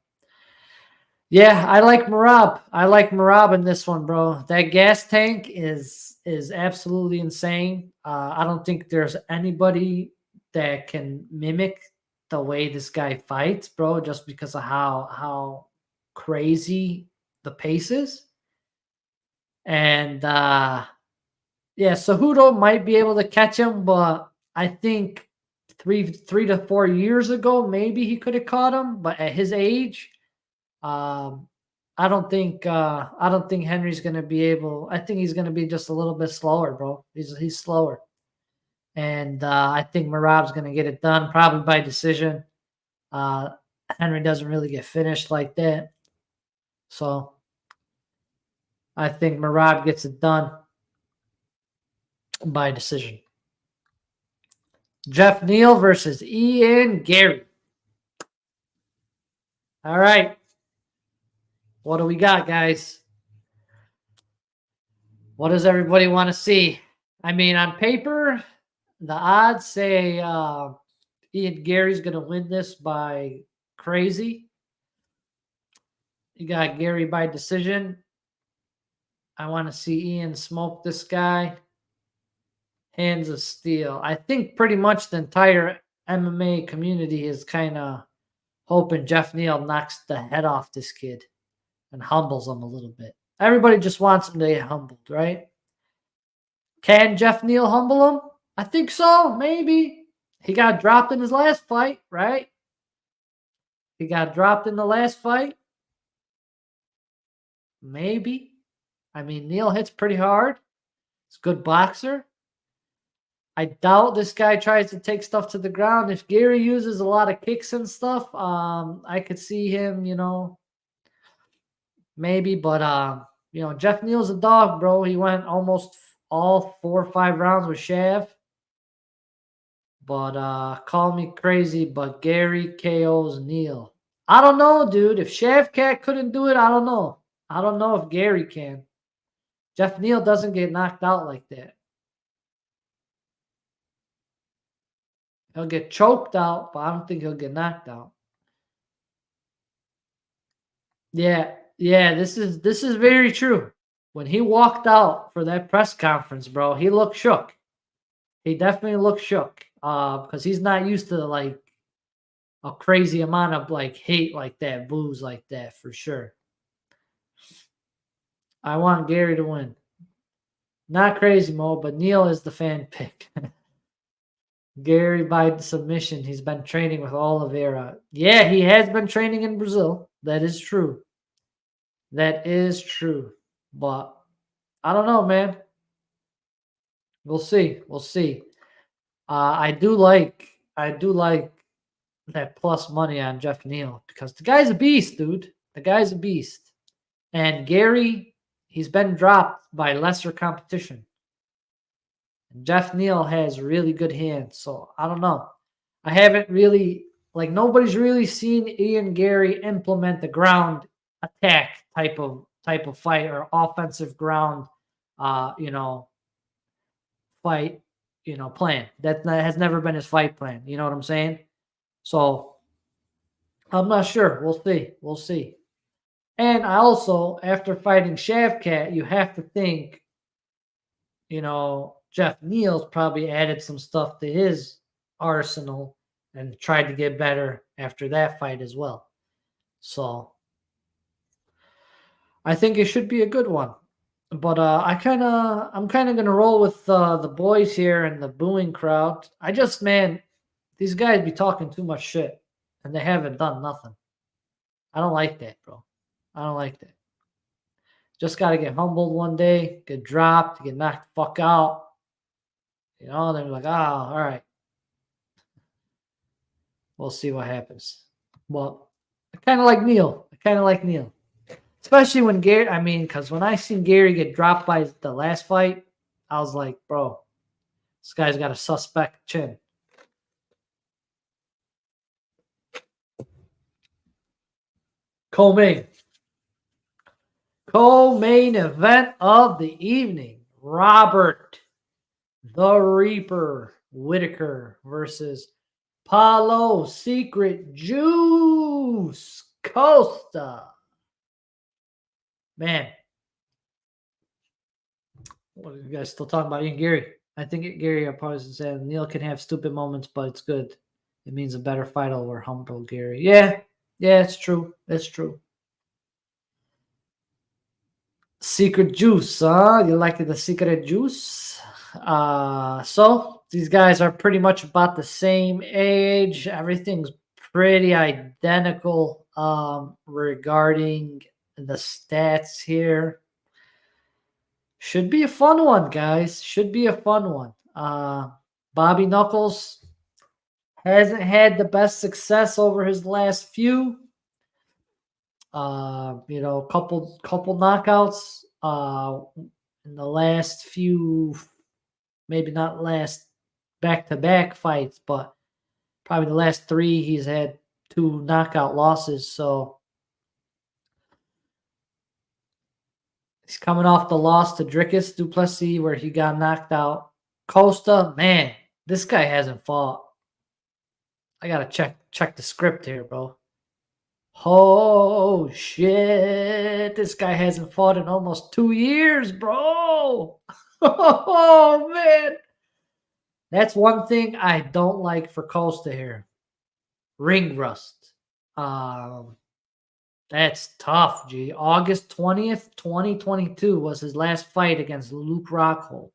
yeah, I like Marab. I like Marab in this one, bro. That gas tank is absolutely insane. I don't think there's anybody that can mimic the way this guy fights, bro, just because of how crazy the pace is. And yeah, Cejudo might be able to catch him, but I think three to 4 years ago, maybe he could have caught him. But at his age, um, I don't think Henry's gonna be able. I think he's gonna be just a little bit slower, bro. He's slower, and I think Marab's gonna get it done probably by decision. Uh, Henry doesn't really get finished like that, so I think Marab gets it done by decision. Jeff Neal versus Ian Gary. All right. What do we got, guys? What does everybody want to see? I mean, on paper, the odds say Ian Gary's going to win this by crazy. You got Gary by decision. I want to see Ian smoke this guy. Hands of steel. I think pretty much the entire MMA community is kind of hoping Jeff Neal knocks the head off this kid and humbles him a little bit. Everybody just wants him to get humbled, right? Can Jeff Neal humble him? I think so, maybe. He got dropped in his last fight, right? He got dropped in the last fight. Maybe. I mean, Neal hits pretty hard. He's a good boxer. I doubt this guy tries to take stuff to the ground. If Gary uses a lot of kicks and stuff, I could see him, maybe. But, Jeff Neal's a dog, bro. He went almost all 4 or 5 rounds with Shav. But call me crazy, but Gary KOs Neal. I don't know, dude. If Shavkat couldn't do it, I don't know. I don't know if Gary can. Jeff Neal doesn't get knocked out like that. He'll get choked out, but I don't think he'll get knocked out. Yeah, this is very true. When he walked out for that press conference, bro, he looked shook. He definitely looked shook. Because he's not used to like a crazy amount of like hate like that, boos like that for sure. I want Gary to win. Not crazy, Mo, but Neal is the fan pick. Gary by submission. He's been training with Oliveira. Yeah, he has been training in Brazil. That is true. That is true. But I don't know, man. We'll see. We'll see. I do like that plus money on Jeff Neal because the guy's a beast, dude. The guy's a beast. And Gary, he's been dropped by lesser competition. And Jeff Neal has really good hands, so I don't know. I haven't really nobody's really seen Ian Gary implement the ground attack type of fight or offensive ground fight, plan. That has never been his fight plan. You know what I'm saying? So I'm not sure. We'll see. We'll see. And I also, after fighting Shavkat, you have to think, Jeff Neal's probably added some stuff to his arsenal and tried to get better after that fight as well. So I think it should be a good one. But I'm kind of gonna roll with the boys here and the booing crowd. These guys be talking too much shit and they haven't done nothing. I don't like that, bro. I don't like that. Just got to get humbled one day, get dropped, get knocked the fuck out. Then be like, all right. We'll see what happens. Well, I kind of like Neal. Especially when because when I seen Gary get dropped by the last fight, I was like, bro, this guy's got a suspect chin. Co-main event of the evening. Robert the Reaper Whitaker versus Paulo Secret Juice Costa. Man, what are you guys still talking about? Ian Gary. I think Gary, I probably said Neil can have stupid moments, but it's good. It means a better fight over humble Gary. Yeah, it's true. It's true. Secret juice, huh? You like the secret juice? So these guys are pretty much about the same age. Everything's pretty identical regarding the stats here. Should be a fun one, guys. Should be a fun one. Bobby Knuckles hasn't had the best success over his last few. Couple knockouts in the last few, maybe not last back-to-back fights, but probably the last 3 he's had 2 knockout losses. So he's coming off the loss to Dricus du Plessis where he got knocked out. Costa, man, this guy hasn't fought. I gotta check the script here, bro. Oh shit! This guy hasn't fought in almost 2 years, bro. Oh man, that's one thing I don't like for Costa here. Ring rust. That's tough, G. August 20th, 2022 was his last fight against Luke Rockhold.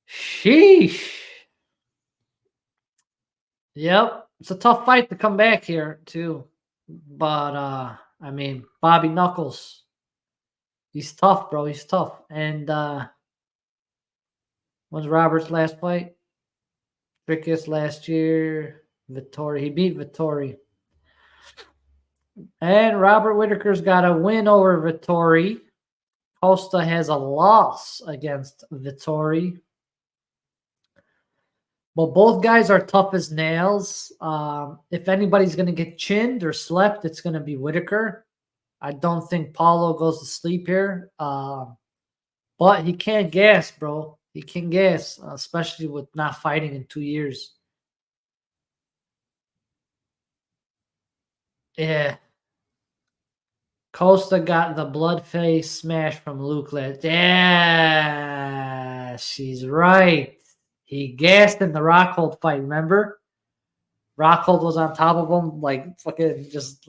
Sheesh. Yep. It's a tough fight to come back here, too. But, I mean, Bobby Knuckles, he's tough, bro. He's tough. And, when's Robert's last fight? Dricus last year. Vittori. He beat Vittori. And Robert Whittaker's got a win over Vittori. Costa has a loss against Vittori. But both guys are tough as nails. If anybody's going to get chinned or slept, it's going to be Whittaker. I don't think Paulo goes to sleep here. But he can't gas, bro. He can gas, especially with not fighting in 2 years. Yeah. Costa got the blood face smash from Luke. Yeah, she's right. He gassed in the Rockhold fight, remember? Rockhold was on top of him, like fucking just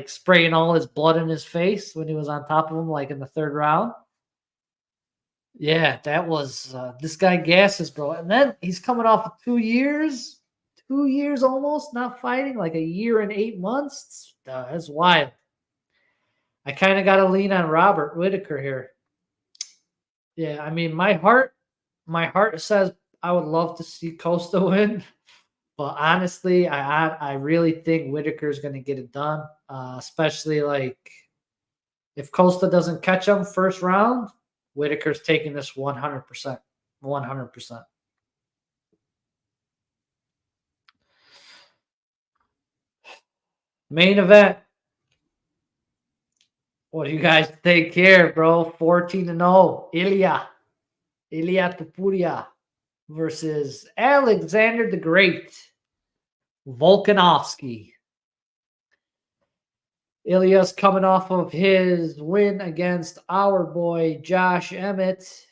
spraying all his blood in his face when he was on top of him, like in the 3rd round. Yeah, that was this guy gasses, bro. And then he's coming off of 2 years, 2 years almost not fighting, like a year and 8 months. That's wild. I kind of got to lean on Robert Whittaker here. Yeah, I mean, my heart says I would love to see Costa win, but honestly, I really think Whittaker's going to get it done, especially like if Costa doesn't catch him first round, Whittaker's taking this 100%. 100%. Main event. What do you guys think here, bro? 14-0. Ilya Topuria versus Alexander the Great Volkanovski. Ilya's coming off of his win against our boy Josh Emmett.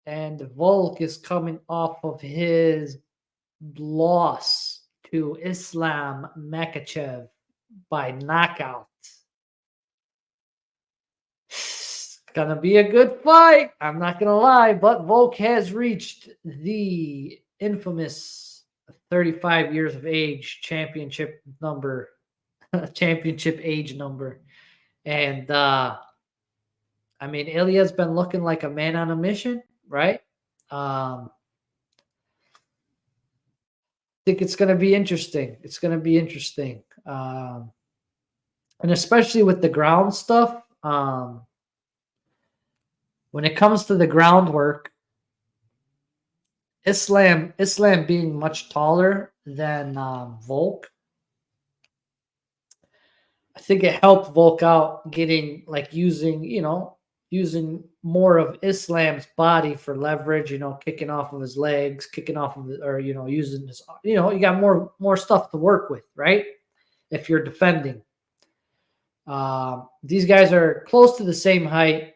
And Volk is coming off of his loss to Islam Makhachev by knockout. It's gonna be a good fight. I'm not gonna lie, but Volk has reached the infamous 35 years of age championship age number. And I mean, Ilya's been looking like a man on a mission, right? I think it's going to be interesting. It's going to be interesting. And especially with the ground stuff, when it comes to the groundwork, Islam being much taller than Volk, I think it helped Volk out getting using, using more of Islam's body for leverage, kicking off of his legs, kicking off of, or, using his, you got more stuff to work with, right? If you're defending. These guys are close to the same height,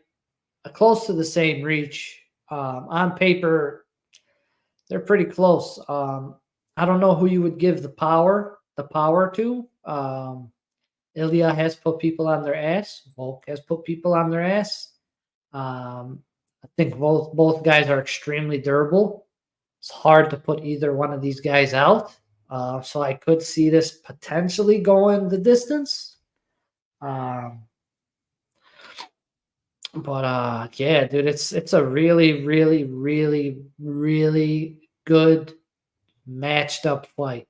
close to the same reach. On paper, they're pretty close. I don't know who you would give the power to. Ilya has put people on their ass. Volk has put people on their ass. I think both guys are extremely durable. It's hard to put either one of these guys out. So I could see this potentially going the distance. But yeah, dude, it's a really, really, really, really good matched up fight.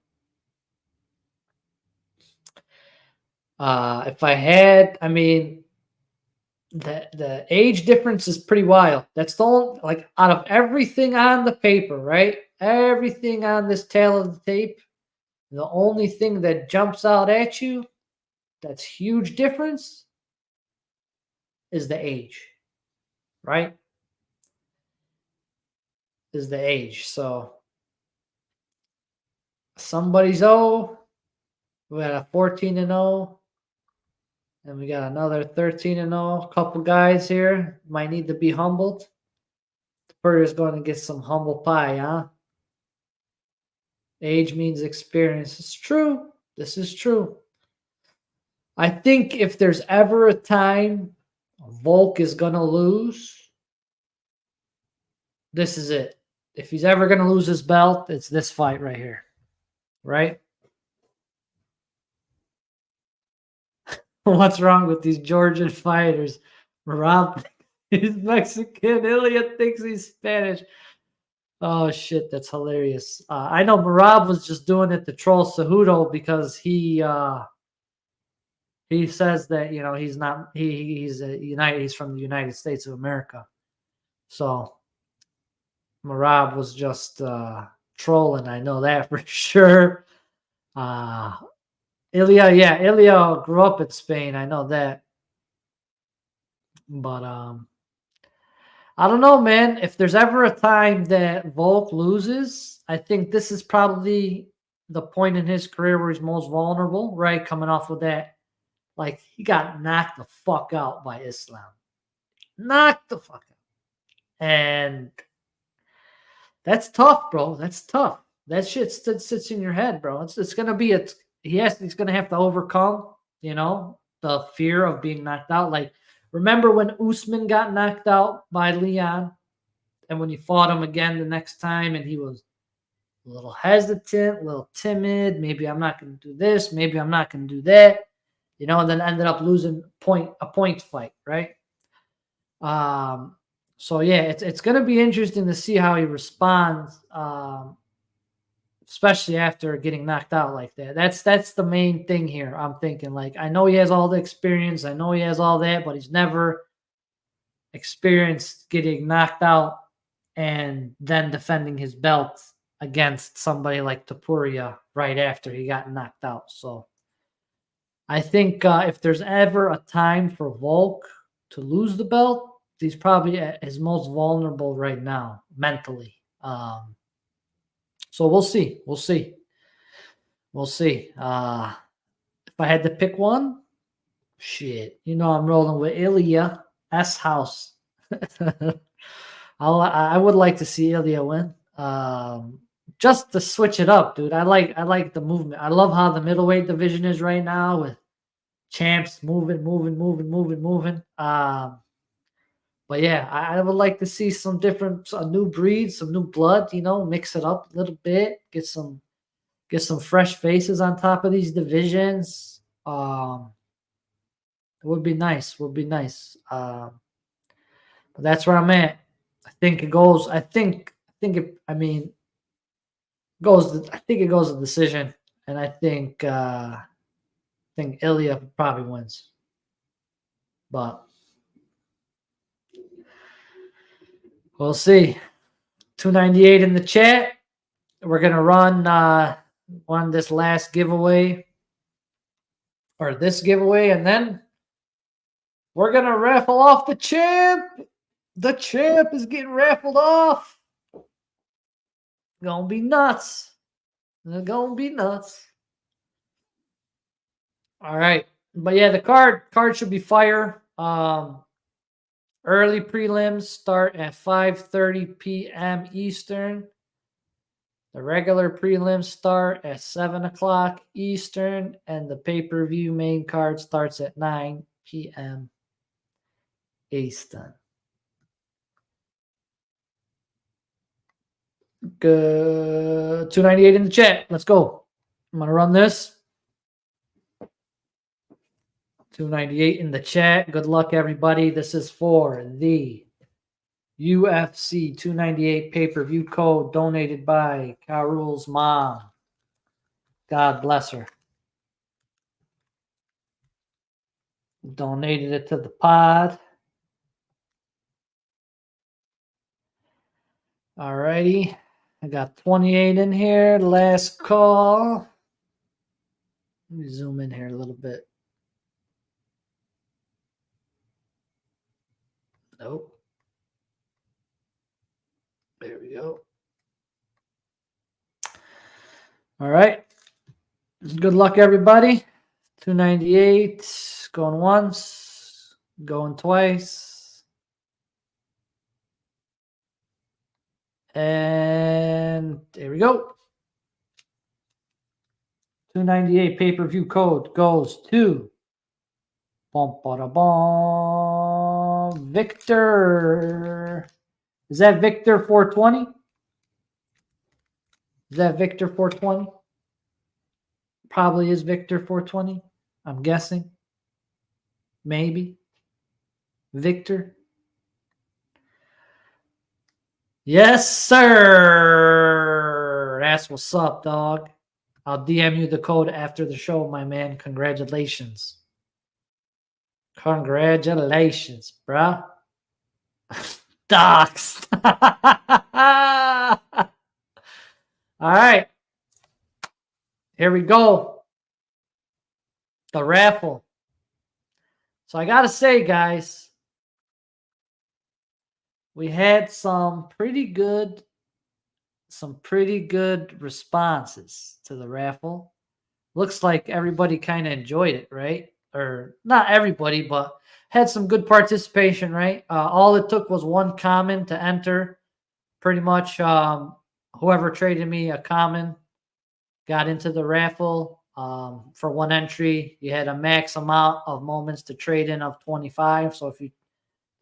If I had, I mean, the age difference is pretty wild. That's the only, like, out of everything on the paper, right? Everything on this tail of the tape, the only thing that jumps out at you, that's huge difference, is the age, right? Is the age. So somebody's 0. We got a 14-0. And we got another 13-0. A couple guys here might need to be humbled. Purdy's going to get some humble pie, huh? Age means experience. It's true. This is true. I think if there's ever a time Volk is going to lose, this is it. If he's ever going to lose his belt, it's this fight right here. Right? What's wrong with these Georgian fighters? Rob is Mexican. Ilya thinks he's Spanish. Oh shit, that's hilarious. I know Marab was just doing it to troll Cejudo because he says that he's not he's from the United States of America. So Marab was just trolling. I know that for sure. Ilya grew up in Spain. I know that. But I don't know, man. If there's ever a time that Volk loses, I think this is probably the point in his career where he's most vulnerable, right? Coming off with that. Like, he got knocked the fuck out by Islam. Knocked the fuck out. And that's tough, bro. That's tough. That shit sits in your head, bro. It's going to be he's going to have to overcome, the fear of being knocked out. Like, remember when Usman got knocked out by Leon, and when you fought him again the next time, and he was a little hesitant, a little timid. Maybe I'm not going to do this. Maybe I'm not going to do that. And then ended up losing a point fight, right? So yeah, it's going to be interesting to see how he responds, especially after getting knocked out like that. That's the main thing here. I'm thinking, like, I know he has all the experience, I know he has all that, but he's never experienced getting knocked out and then defending his belt against somebody like Topuria right after he got knocked out. So I think if there's ever a time for Volk to lose the belt, he's probably at his most vulnerable right now, mentally. So we'll see. We'll see. We'll see. If I had to pick one, shit, I'm rolling with Ilya S. House. I would like to see Ilya win. Just to switch it up, dude. I like the movement. I love how the middleweight division is right now with champs moving. But yeah, I would like to see some different, a new breed, some new blood. Mix it up a little bit, get some fresh faces on top of these divisions. It would be nice. But that's where I'm at. I think it goes. I think it. I mean, goes. I think it goes a decision, and I think Ilya probably wins. But we'll see. 298 in the chat. We're gonna run this last giveaway or this giveaway, and then We're going to raffle off the champ. The champ is getting raffled off. Gonna be nuts. It's gonna be nuts. All right. But yeah, the card should be fire. Early prelims start at 5:30 p.m. Eastern. The regular prelims start at 7 o'clock Eastern, and the pay-per-view main card starts at 9 p.m. Eastern. Good. 298 in the chat. Let's go. I'm going to run this. 298 in the chat. Good luck, everybody. This is for the UFC 298 pay-per-view code donated by Karul's mom. God bless her. Donated it to the pod. All righty. I got 28 in here. Last call. Let me zoom in here a little bit. Nope. There we go. All right. Good luck, everybody. 298. Going once. Going twice. And there we go. 298 pay-per-view code goes to Victor. Is that Victor 420? Is that Victor 420? Probably is Victor 420. I'm guessing. Maybe. Victor. Yes, sir. That's what's up, dog. I'll DM you the code after the show, my man. Congratulations. Congratulations, bruh. Docs. All right. Here we go. The raffle. So I got to say, guys, we had some pretty good responses to the raffle. Looks like everybody kind of enjoyed it, right? Or not everybody, but had some good participation, right? All it took was one common to enter. Pretty much whoever traded me a common got into the raffle. For one entry, you had a max amount of moments to trade in of 25. So if you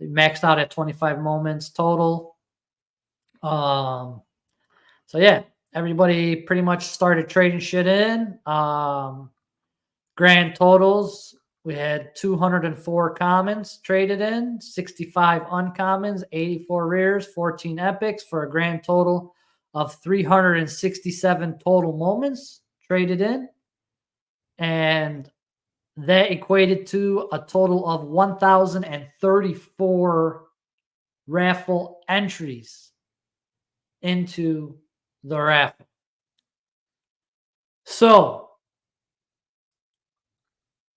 maxed out at 25 moments total. So yeah, everybody pretty much started trading shit in. Grand totals, we had 204 commons traded in, 65 uncommons, 84 rares, 14 epics for a grand total of 367 total moments traded in. And that equated to a total of 1,034 raffle entries into the raffle. So,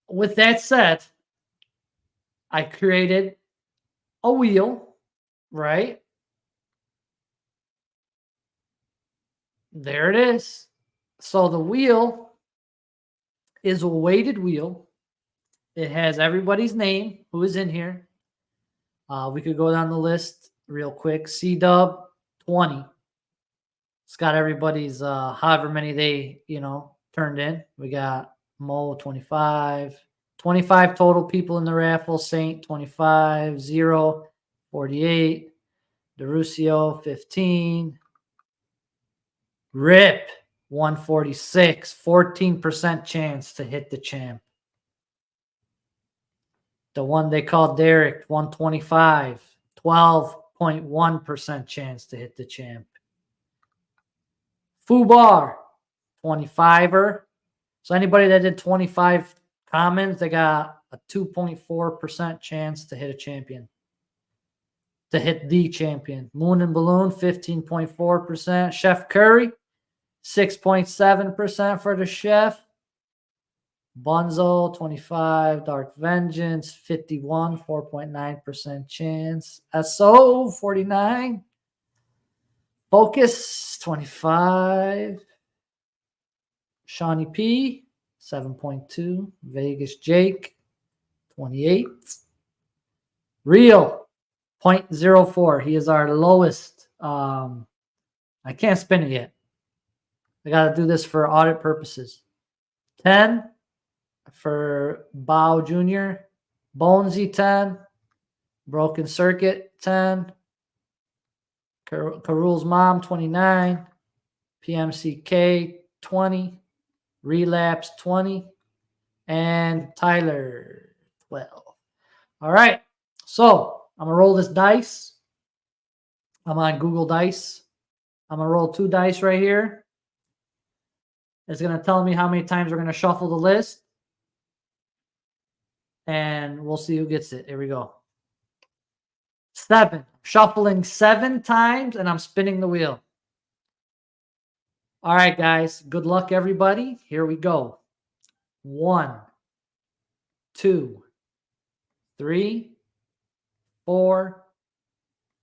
with that said, I created a wheel, right? There it is. So the wheel is a weighted wheel. It has everybody's name who is in here. We could go down the list real quick. C-Dub, 20. It's got everybody's however many they, turned in. We got Mo, 25. 25 total people in the raffle. Saint, 25. Zero, 48. DeRusio, 15. Rip, 146. 14% chance to hit the champ. The one they called Derek, 125. 12.1% chance to hit the champ. Fubar, 25er. So anybody that did 25 commons, they got a 2.4% chance to hit a champion. To hit the champion. Moon and Balloon, 15.4%. Chef Curry, 6.7% for the chef. Bonzo, 25. Dark Vengeance, 51. 4.9% chance. SO, 49. Focus, 25. Shawnee P, 7.2. Vegas Jake, 28. Real, 0.04. He is our lowest. I can't spin it yet. I got to do this for audit purposes. 10 for Bao Jr. Bonesy, 10. Broken Circuit, 10. Karul's Mom, 29. PMCK, 20. Relapse, 20. And Tyler, 12. All right. So I'm going to roll this dice. I'm on Google Dice. I'm going to roll 2 dice right here. It's going to tell me how many times we're going to shuffle the list. And we'll see who gets it. Here we go. 7. Shuffling 7 times, and I'm spinning the wheel. All right, guys. Good luck, everybody. Here we go. 1, 2, 3, 4,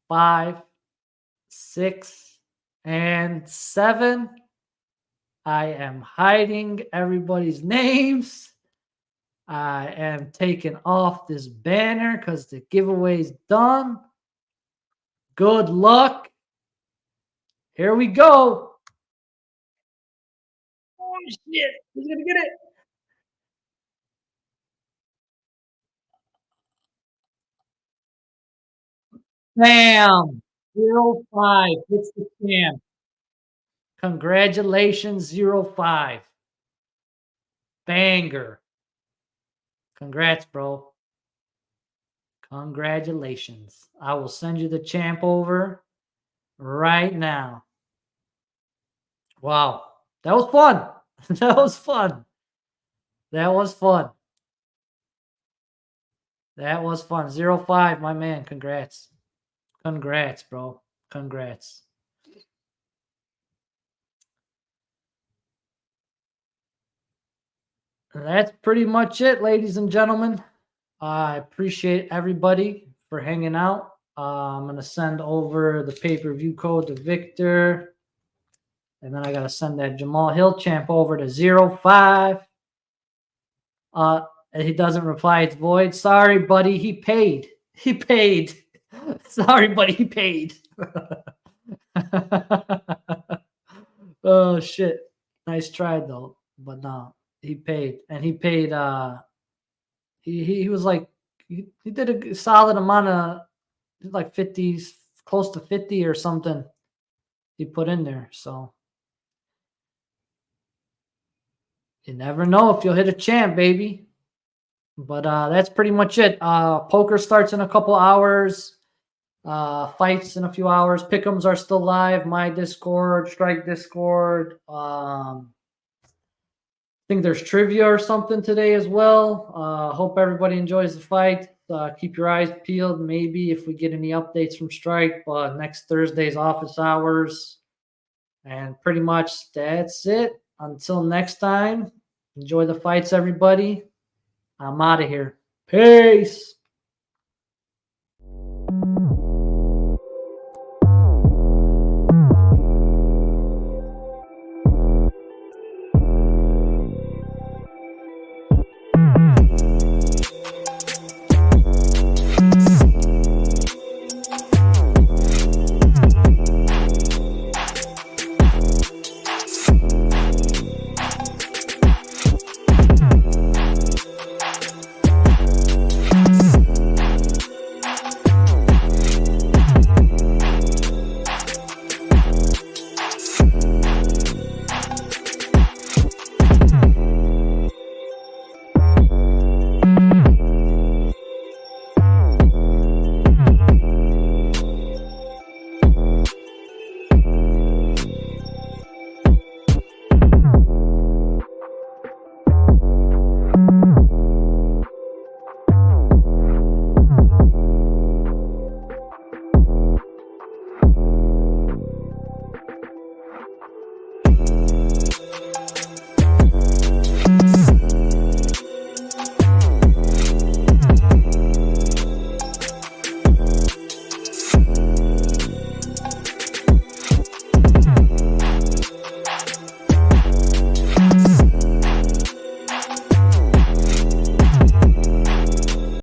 5, 6, and 7. I am hiding everybody's names. I am taking off this banner because the giveaway's done. Good luck. Here we go. Oh, shit. Who's going to get it? Bam. 05. It's the champ. Congratulations, 05. Banger. Congrats, bro. Congratulations. I will send you the champ over right now. Wow. That was fun. That was fun. That was fun. That was fun. 05, my man. Congrats. Congrats, bro. Congrats. That's pretty much it, ladies and gentlemen. I appreciate everybody for hanging out. I'm going to send over the pay-per-view code to Victor. And then I got to send that Jamhal Hill champ over to 05. And he doesn't reply. It's void. Sorry, buddy. He paid. He paid. Sorry, buddy. He paid. Oh, shit. Nice try, though. But no, he paid. And he paid. He was like, he did a solid amount of, like 50s, close to 50 or something he put in there. So you never know if you'll hit a champ, baby. But that's pretty much it. Poker starts in a couple hours. Fights in a few hours. Pick'ems are still live. My Discord, Strike Discord. I think there's trivia or something today as well. Hope everybody enjoys the fight. Keep your eyes peeled. Maybe if we get any updates from Strike, next Thursday's office hours. And pretty much that's it. Until next time, enjoy the fights, everybody. I'm out of here. Peace.